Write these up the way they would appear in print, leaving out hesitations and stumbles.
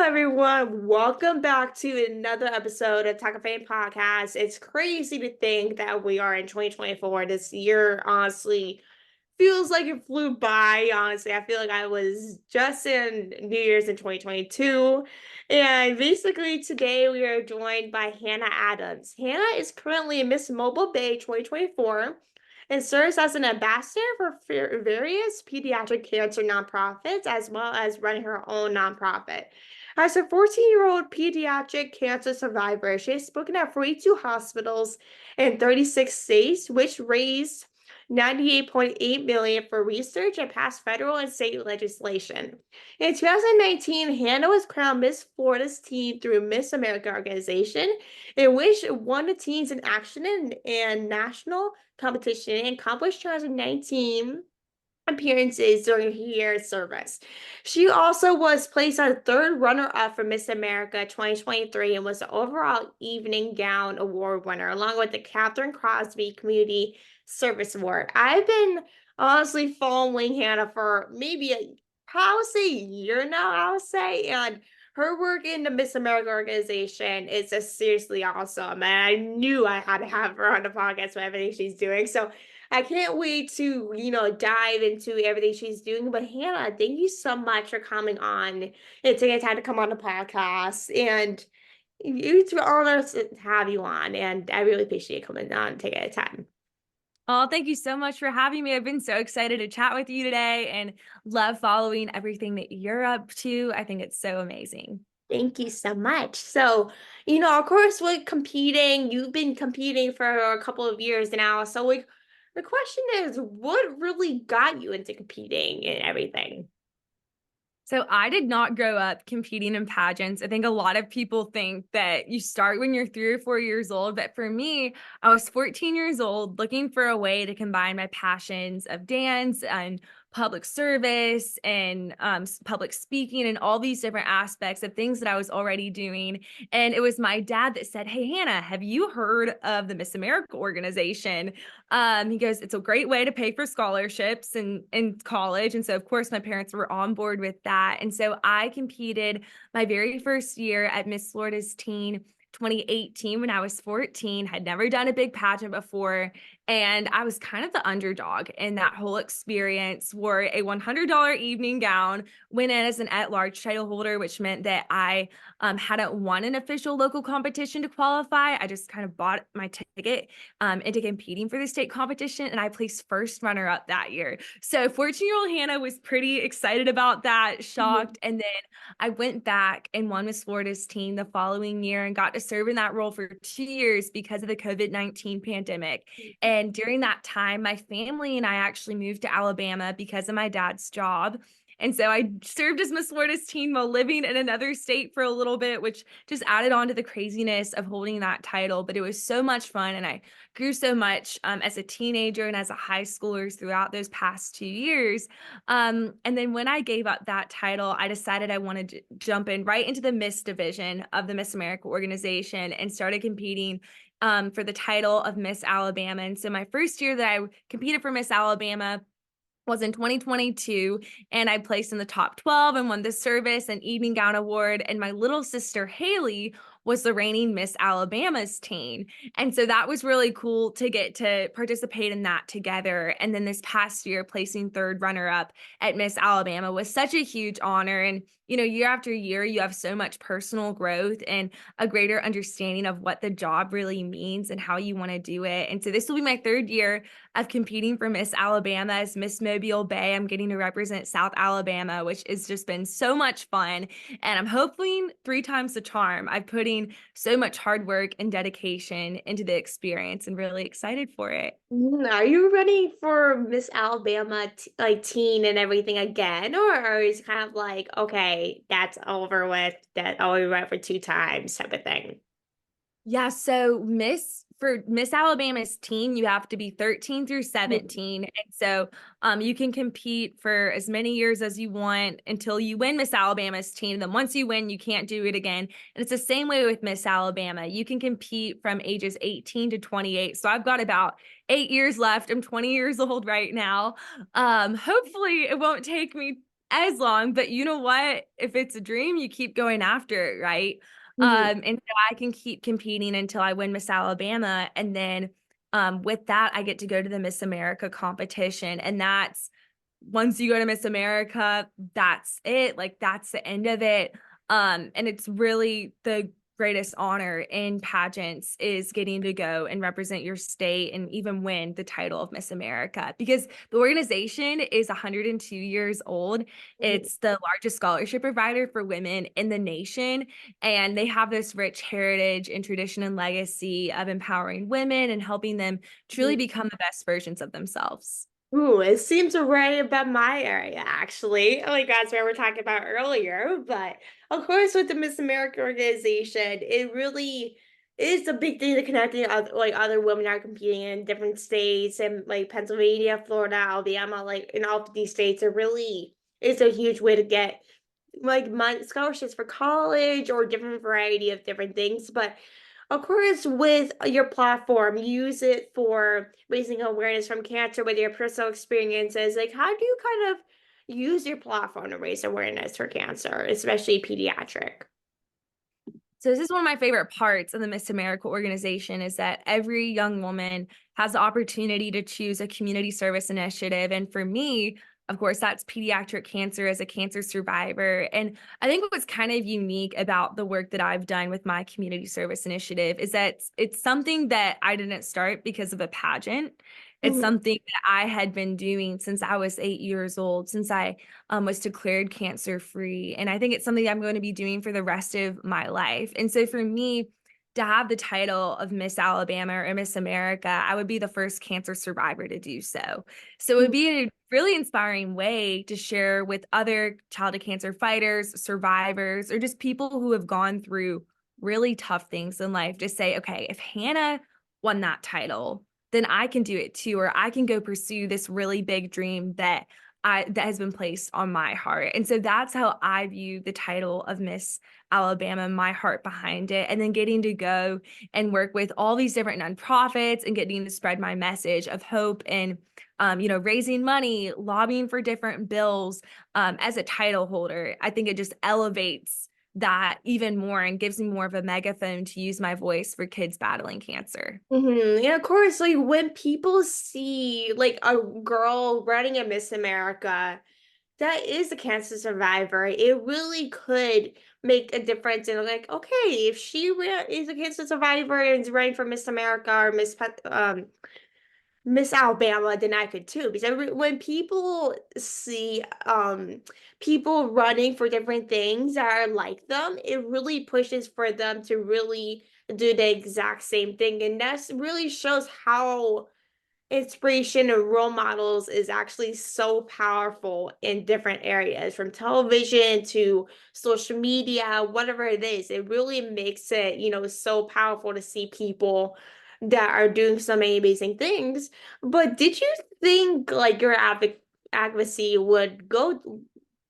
everyone. Welcome back to another episode of Talkoffame podcast. It's crazy to think that we are in 2024. This year, honestly, feels like it flew by. Honestly, I feel like I was just in New Year's in 2022. And basically, today we are joined by Hannah Adams. Hannah is currently in Miss Mobile Bay 2024 and serves as an ambassador for various pediatric cancer nonprofits, as well as running her own nonprofit. As a 14-year-old pediatric cancer survivor, she has spoken at 42 hospitals in 36 states, which raised 98.8 million for research and passed federal and state legislation. In 2019, Hannah was crowned Miss Florida's Teen through Miss America organization, in which won the Teens in Action and national competition and accomplished 2019 appearances during her year's service. She also was placed as third runner-up for Miss America 2023 and was the overall evening gown award winner, along with the Catherine Crosby Community Service Award. I've been honestly following Hannah for probably a year now, I would say, and her work in the Miss America organization is just seriously awesome. And I knew I had to have her on the podcast with everything she's doing. So I can't wait to, dive into everything she's doing. But Hannah, thank you so much for coming on and taking time to come on the podcast. And it's an honor to have you on. And I really appreciate you coming on and taking the time. Oh, thank you so much for having me. I've been so excited to chat with you today and love following everything that you're up to. I think it's so amazing. Thank you so much. So, of course, with competing, you've been competing for a couple of years now. So, like, the question is, what really got you into competing and everything? So I did not grow up competing in pageants. I think a lot of people think that you start when you're 3 or 4 years old. But for me, I was 14 years old looking for a way to combine my passions of dance and public service and public speaking and all these different aspects of things that I was already doing. And it was my dad that said, "Hey, Hannah, have you heard of the Miss America organization?" He goes, "It's a great way to pay for scholarships in college." And so, of course, my parents were on board with that. And so I competed my very first year at Miss Florida's Teen 2018 when I was 14, had never done a big pageant before. And I was kind of the underdog in that whole experience, wore a $100 evening gown, went in as an at-large title holder, which meant that I hadn't won an official local competition to qualify. I just kind of bought my ticket into competing for the state competition, and I placed first runner-up that year. So 14-year-old Hannah was pretty excited about that, shocked. And then I went back and won Miss Florida's Teen the following year and got to serve in that role for 2 years because of the COVID-19 pandemic. And during that time, my family and I actually moved to Alabama because of my dad's job. And so I served as Miss Florida's Teen while living in another state for a little bit, which just added on to the craziness of holding that title. But it was so much fun. And I grew so much as a teenager and as a high schooler throughout those past 2 years. And then when I gave up that title, I decided I wanted to jump in right into the Miss division of the Miss America organization and started competing for the title of Miss Alabama. And so my first year that I competed for Miss Alabama was in 2022, and I placed in the top 12 and won the service and evening gown award. And my little sister Haley was the reigning Miss Alabama's teen. And so that was really cool to get to participate in that together. And then this past year, placing third runner up at Miss Alabama was such a huge honor. And year after year, you have so much personal growth and a greater understanding of what the job really means and how you want to do it. And so this will be my third year of competing for Miss Alabama as Miss Mobile Bay. I'm getting to represent South Alabama, which has just been so much fun. And I'm hoping 3 times the charm. I'm putting so much hard work and dedication into the experience and really excited for it. Are you ready for Miss Alabama like teen and everything again, or is it kind of like, okay, that's over with, that oh, we went for 2 times type of thing? Yeah, so for Miss Alabama's teen, you have to be 13 through 17. And so you can compete for as many years as you want until you win Miss Alabama's teen. And then once you win, you can't do it again. And it's the same way with Miss Alabama. You can compete from ages 18 to 28. So I've got about 8 years left. I'm 20 years old right now. Hopefully it won't take me as long, but you know what? If it's a dream, you keep going after it, right? Mhm. And so I can keep competing until I win Miss Alabama. And then with that, I get to go to the Miss America competition. And that's once you go to Miss America, that's it. Like that's the end of it. And it's really the greatest honor in pageants is getting to go and represent your state and even win the title of Miss America because the organization is 102 years old. Mhm. It's the largest scholarship provider for women in the nation. And they have this rich heritage and tradition and legacy of empowering women and helping them truly Mhm. become the best versions of themselves. Ooh, it seems right about my area, actually. Like that's what we were talking about earlier. But of course, with the Miss America organization, it really is a big thing to connecting other women that are competing in different states and like Pennsylvania, Florida, Alabama, like in all 50 states. It really is a huge way to get like money scholarships for college or different variety of different things. But of course, with your platform, use it for raising awareness from cancer with your personal experiences. Like, how do you kind of use your platform to raise awareness for cancer, especially pediatric? So this is one of my favorite parts of the Miss America organization is that every young woman has the opportunity to choose a community service initiative. And for me, of course, that's pediatric cancer as a cancer survivor. And I think what's kind of unique about the work that I've done with my community service initiative is that it's something that I didn't start because of a pageant. It's Mhm. something that I had been doing since I was 8 years old, since I was declared cancer free. And I think it's something I'm going to be doing for the rest of my life. And so for me, to have the title of Miss Alabama or Miss America, I would be the first cancer survivor to do so. So it would be a really inspiring way to share with other childhood cancer fighters, survivors, or just people who have gone through really tough things in life. Just say, okay, if Hannah won that title, then I can do it too, or I can go pursue this really big dream that has been placed on my heart. And so that's how I view the title of Miss Alabama, my heart behind it. And then getting to go and work with all these different nonprofits and getting to spread my message of hope and raising money, lobbying for different bills as a title holder. I think it just elevates that even more and gives me more of a megaphone to use my voice for kids battling cancer. Mhm, and of course, like, when people see, like, a girl running a Miss America that is a cancer survivor, it really could make a difference in, like, okay, if she is a cancer survivor and is running for Miss America or Miss Alabama, then I could too. Because when people see people running for different things that are like them, it really pushes for them to really do the exact same thing. And that's really shows how inspiration and role models is actually so powerful in different areas, from television to social media, whatever it is. It really makes it, so powerful to see people that are doing so many amazing things. But did you think like your advocacy would go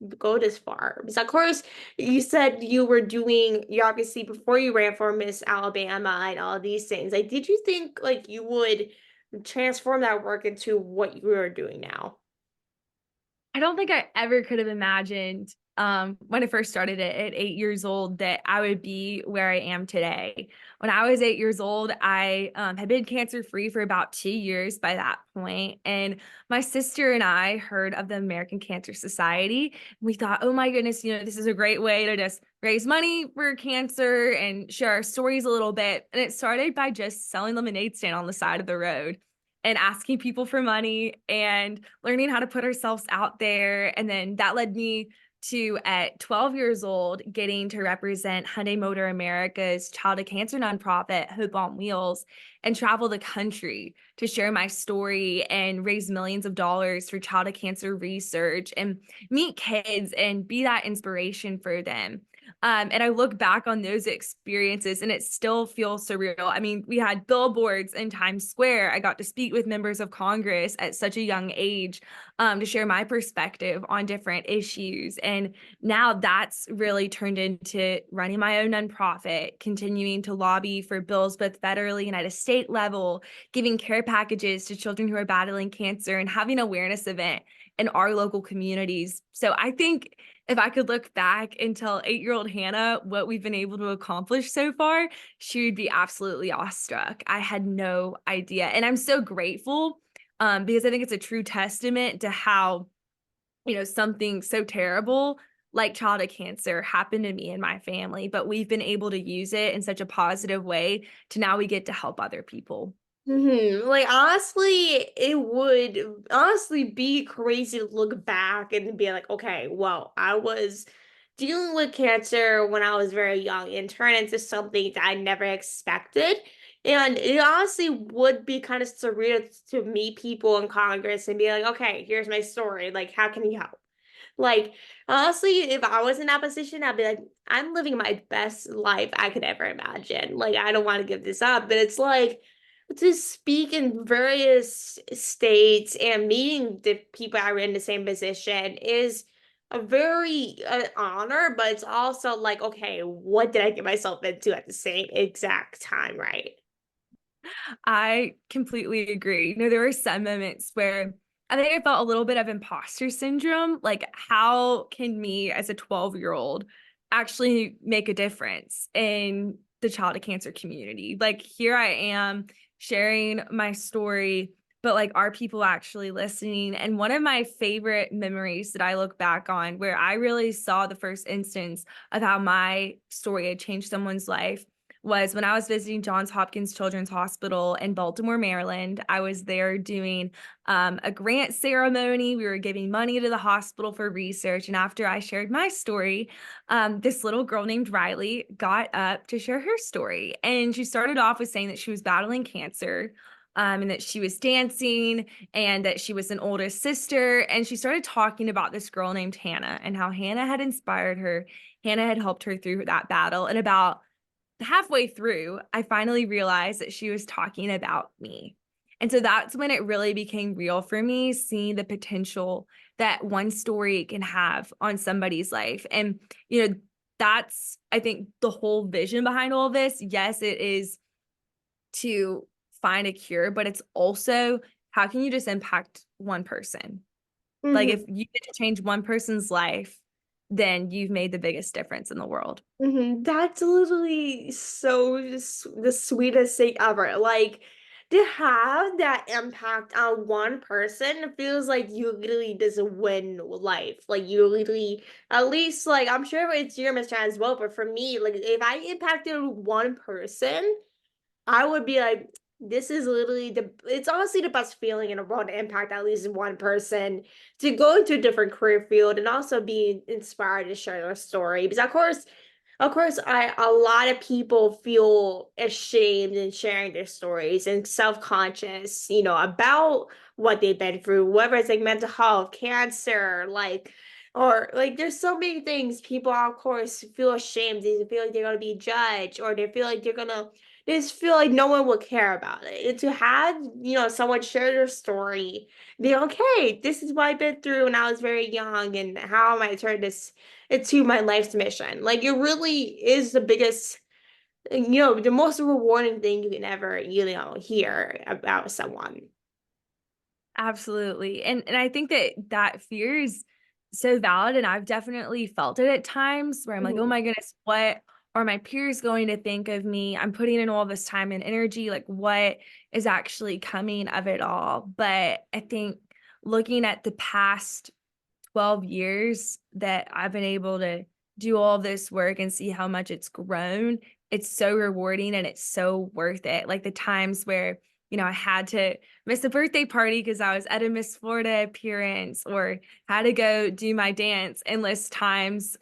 this far? Because of course you said you were doing your advocacy before you ran for Miss Alabama and all these things. Like, did you think like you would transform that work into what you are doing now? I don't think I ever could have imagined when I first started it at 8 years old that I would be where I am today. When I was 8 years old, I had been cancer free for about 2 years by that point. And my sister and I heard of the American Cancer Society. We thought, oh my goodness, this is a great way to just raise money for cancer and share our stories a little bit. And it started by just selling lemonade stand on the side of the road and asking people for money and learning how to put ourselves out there. And then that led me to, at 12 years old, getting to represent Hyundai Motor America's childhood cancer nonprofit, Hope on Wheels, and travel the country to share my story and raise millions of dollars for childhood cancer research and meet kids and be that inspiration for them. And I look back on those experiences and it still feels surreal. I mean, we had billboards in Times Square. I got to speak with members of Congress at such a young age to share my perspective on different issues. And now that's really turned into running my own nonprofit, continuing to lobby for bills both federally and at a state level, giving care packages to children who are battling cancer, and having an awareness event in our local communities. So I think if I could look back and tell 8-year-old Hannah what we've been able to accomplish so far, she would be absolutely awestruck. I had no idea. And I'm so grateful because I think it's a true testament to how, something so terrible like childhood cancer happened to me and my family, but we've been able to use it in such a positive way to now we get to help other people. Like honestly, it would honestly be crazy to look back and be like, okay, well, I was dealing with cancer when I was very young and turn into something that I never expected. And it honestly would be kind of surreal to meet people in Congress and be like, okay, here's my story. Like, how can you help? Like, honestly, if I was in that position, I'd be like, I'm living my best life I could ever imagine. Like, I don't want to give this up, but it's like to speak in various states and meeting the people that are in the same position is a very honor, but it's also like, okay, what did I get myself into at the same exact time, right? I completely agree. There were some moments where I think I felt a little bit of imposter syndrome. Like, how can me as a 12-year-old actually make a difference in the childhood cancer community? Like, here I am sharing my story, but like, are people actually listening? And one of my favorite memories that I look back on, where I really saw the first instance of how my story had changed someone's life, was when I was visiting Johns Hopkins Children's Hospital in Baltimore, Maryland. I was there doing a grant ceremony. We were giving money to the hospital for research. And after I shared my story, this little girl named Riley got up to share her story. And she started off with saying that she was battling cancer. And that she was dancing and that she was an oldest sister. And she started talking about this girl named Hannah and how Hannah had inspired her. Hannah had helped her through that battle. And about halfway through, I finally realized that she was talking about me. And so that's when it really became real for me, seeing the potential that one story can have on somebody's life. And, that's, I think, the whole vision behind all of this. Yes, it is to find a cure, but it's also how can you just impact one person? Like, if you get to change one person's life, then you've made the biggest difference in the world. That's literally so the sweetest thing ever. Like to have that impact on one person feels like you literally just win life. Like you literally, at least like I'm sure it's your mission as well, but for me, like if I impacted one person, I would be like, this is literally it's honestly the best feeling in the world to impact at least one person to go into a different career field and also be inspired to share their story. Because of course, a lot of people feel ashamed in sharing their stories and self-conscious, about what they've been through, whether it's like mental health, cancer, like, or like there's so many things people of course feel ashamed. They feel like they're gonna be judged, or they feel like they just feel like no one will care about it. And to have, someone share their story, be okay, this is what I've been through when I was very young and how am I turn this into my life's mission. Like it really is the biggest, the most rewarding thing you can ever, hear about someone. Absolutely. And I think that fear is so valid. And I've definitely felt it at times where I'm like, oh Mhm. my goodness, what are my peers going to think of me? I'm putting in all this time and energy. Like, what is actually coming of it all? But I think looking at the past 12 years that I've been able to do all this work and see how much it's grown, it's so rewarding and it's so worth it. Like the times where, I had to miss a birthday party because I was at a Miss Florida appearance, or had to go do my dance endless times,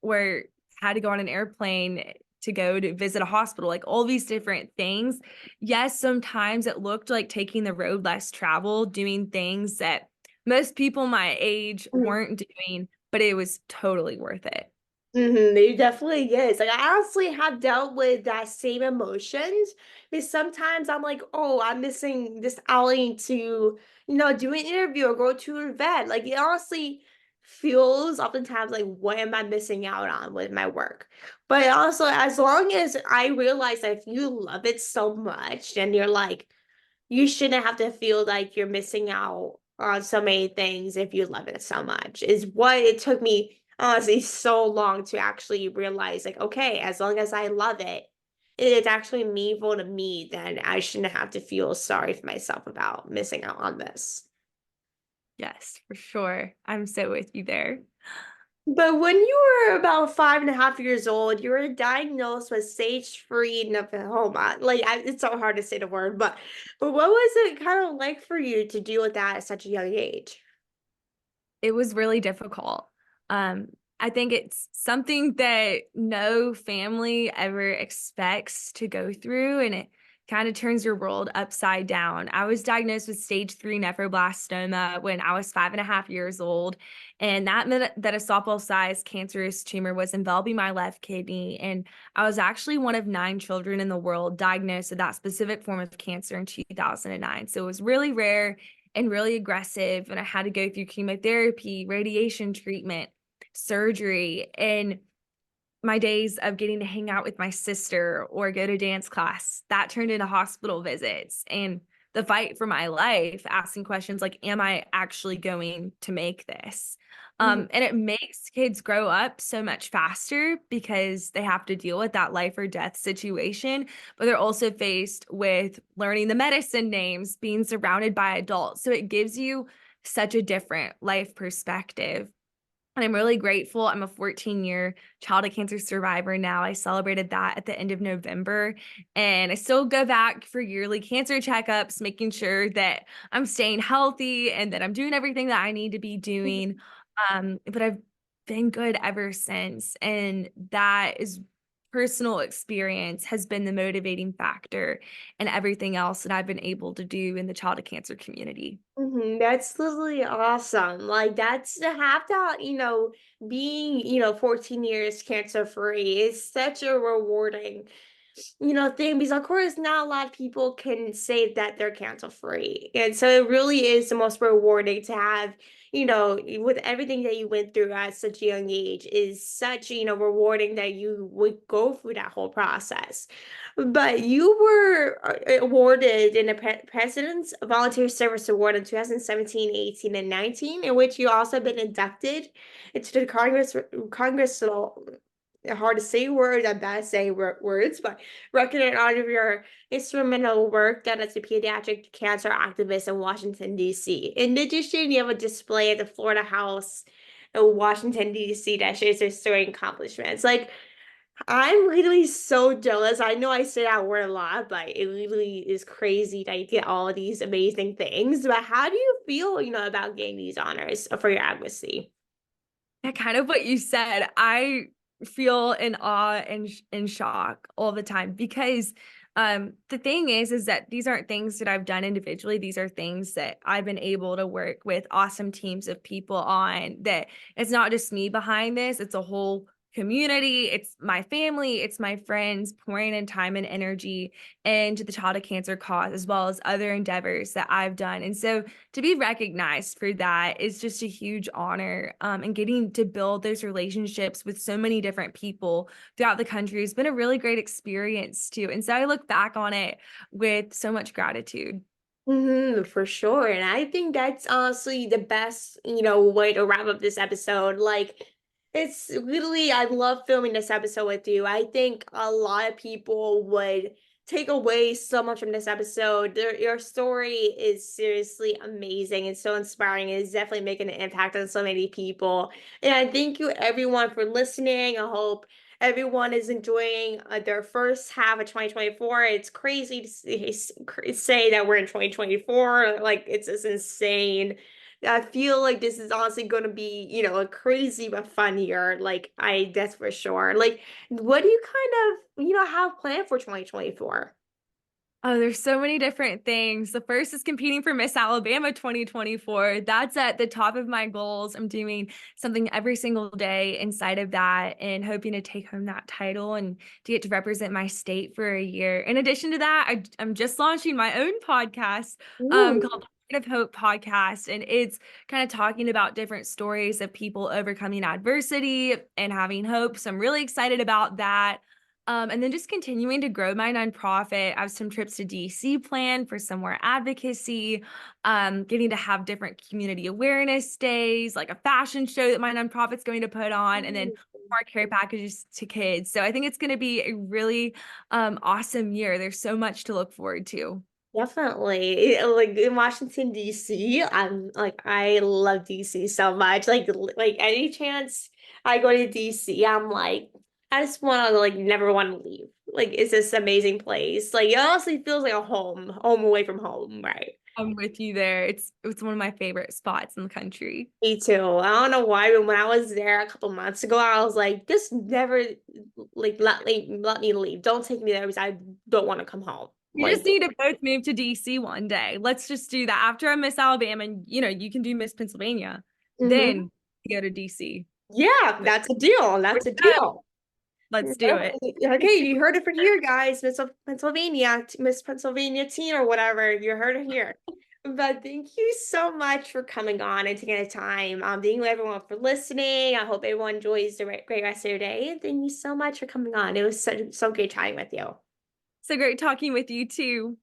where had to go on an airplane to go to visit a hospital, like all these different things. Yes, sometimes it looked like taking the road less traveled, doing things that most people my age weren't doing, but it was totally worth it. It definitely is. Like I honestly have dealt with that same emotions because sometimes I'm like, oh, I'm missing this outing to, do an interview or go to an event. Like it honestly feels oftentimes like what am I missing out on with my work? But also as long as I realize that if you love it so much and you're like, you shouldn't have to feel like you're missing out on so many things if you love it so much, is what it took me honestly so long to actually realize, like, okay, as long as I love it, it's actually meaningful to me, then I shouldn't have to feel sorry for myself about missing out on this. Yes, for sure. I'm so with you there. But when you were about 5.5 years old, you were diagnosed with stage 3 lymphoma. Like, it's so hard to say the word, but what was it kind of like for you to deal with that at such a young age? It was really difficult. Um, I think it's something that no family ever expects to go through, and it kind of turns your world upside down. I was diagnosed with stage 3 nephroblastoma when I was 5.5 years old, and that meant that a softball sized cancerous tumor was enveloping my left kidney. And I was actually one of 9 children in the world diagnosed with that specific form of cancer in 2009. So it was really rare and really aggressive. And I had to go through chemotherapy, radiation treatment, surgery, and my days of getting to hang out with my sister or go to dance class, that turned into hospital visits and the fight for my life, asking questions like, am I actually going to make this? And it makes kids grow up so much faster because they have to deal with that life or death situation, but they're also faced with learning the medicine names, being surrounded by adults. So it gives you such a different life perspective. And I'm really grateful. I'm a 14-year childhood cancer survivor now. I celebrated that at the end of November. And I still go back for yearly cancer checkups, making sure that I'm staying healthy and that I'm doing everything that I need to be doing. But I've been good ever since. And that is personal experience has been the motivating factor in everything else that I've been able to do in the childhood cancer community. That's literally awesome. Like, that's to have that, being, 14 years cancer free is such a rewarding, thing, because of course not a lot of people can say that they're cancer free. And so it really is the most rewarding to have, with everything that you went through at such a young age, is such, rewarding that you would go through that whole process. But you were awarded in the President's Volunteer Service Award in 2017, 18, and 19, in which you also been inducted into the Congress hard to say words, I'm bad at saying words, but recognized in honor of your instrumental work done as a pediatric cancer activist in Washington, D.C. In addition, you have a display at the Florida House in Washington, D.C. that shows your story and accomplishments. Like, I'm literally so jealous. I know I say that word a lot, but it really is crazy that you get all of these amazing things. But how do you feel, about getting these honors for your advocacy? Yeah, kind of what you said. I feel in awe and in shock all the time because the thing is that these aren't things that I've done individually. These are things that I've been able to work with awesome teams of people on. That it's not just me behind this, it's a whole community, it's my family, it's my friends pouring in time and energy into the childhood cancer cause, as well as other endeavors that I've done. And so to be recognized for that is just a huge honor. And getting to build those relationships with so many different people throughout the country has been a really great experience too. And so I look back on it with so much gratitude. For sure. And I think that's honestly the best, way to wrap up this episode. Like, it's literally, I love filming this episode with you. I think a lot of people would take away so much from this episode. Your story is seriously amazing and so inspiring. It's definitely making an impact on so many people. And I thank you everyone for listening. I hope everyone is enjoying their first half of 2024. It's crazy to say that we're in 2024. Like, it's just insane. I feel like this is honestly going to be, a crazy but fun year. Like, that's for sure. Like, what do you kind of, have planned for 2024? Oh, there's so many different things. The first is competing for Miss Alabama 2024. That's at the top of my goals. I'm doing something every single day inside of that and hoping to take home that title and to get to represent my state for a year. In addition to that, I'm just launching my own podcast Ooh. called of Hope podcast, and it's kind of talking about different stories of people overcoming adversity and having hope. So I'm really excited about that. And then just continuing to grow my nonprofit. I have some trips to DC planned for some more advocacy, getting to have different community awareness days, like a fashion show that my nonprofit's going to put on, and then Mm. more care packages to kids. So I think it's going to be a really awesome year. There's so much to look forward to. Definitely. Like in Washington, DC, I'm like I love DC so much. Like any chance I go to DC, I'm like I just want to like never want to leave. Like it's this amazing place. Like it honestly feels like a home away from home, right? I'm with you there. It's one of my favorite spots in the country. Me too. I don't know why, but when I was there a couple months ago, I was like, just never like let me leave. Don't take me there because I don't want to come home. We Like just need to both move to DC one day. Let's just do that. After I Miss Alabama, and you can do Miss Pennsylvania, mhm. then go to DC. Yeah, that's a deal. That's a deal. Let's do it. Okay, you heard it from here, guys. Miss Pennsylvania teen or whatever. You heard it here. But thank you so much for coming on and taking the time. Thank you everyone for listening. I hope everyone enjoys the great rest of your day. And thank you so much for coming on. It was so great chatting with you. So great talking with you too.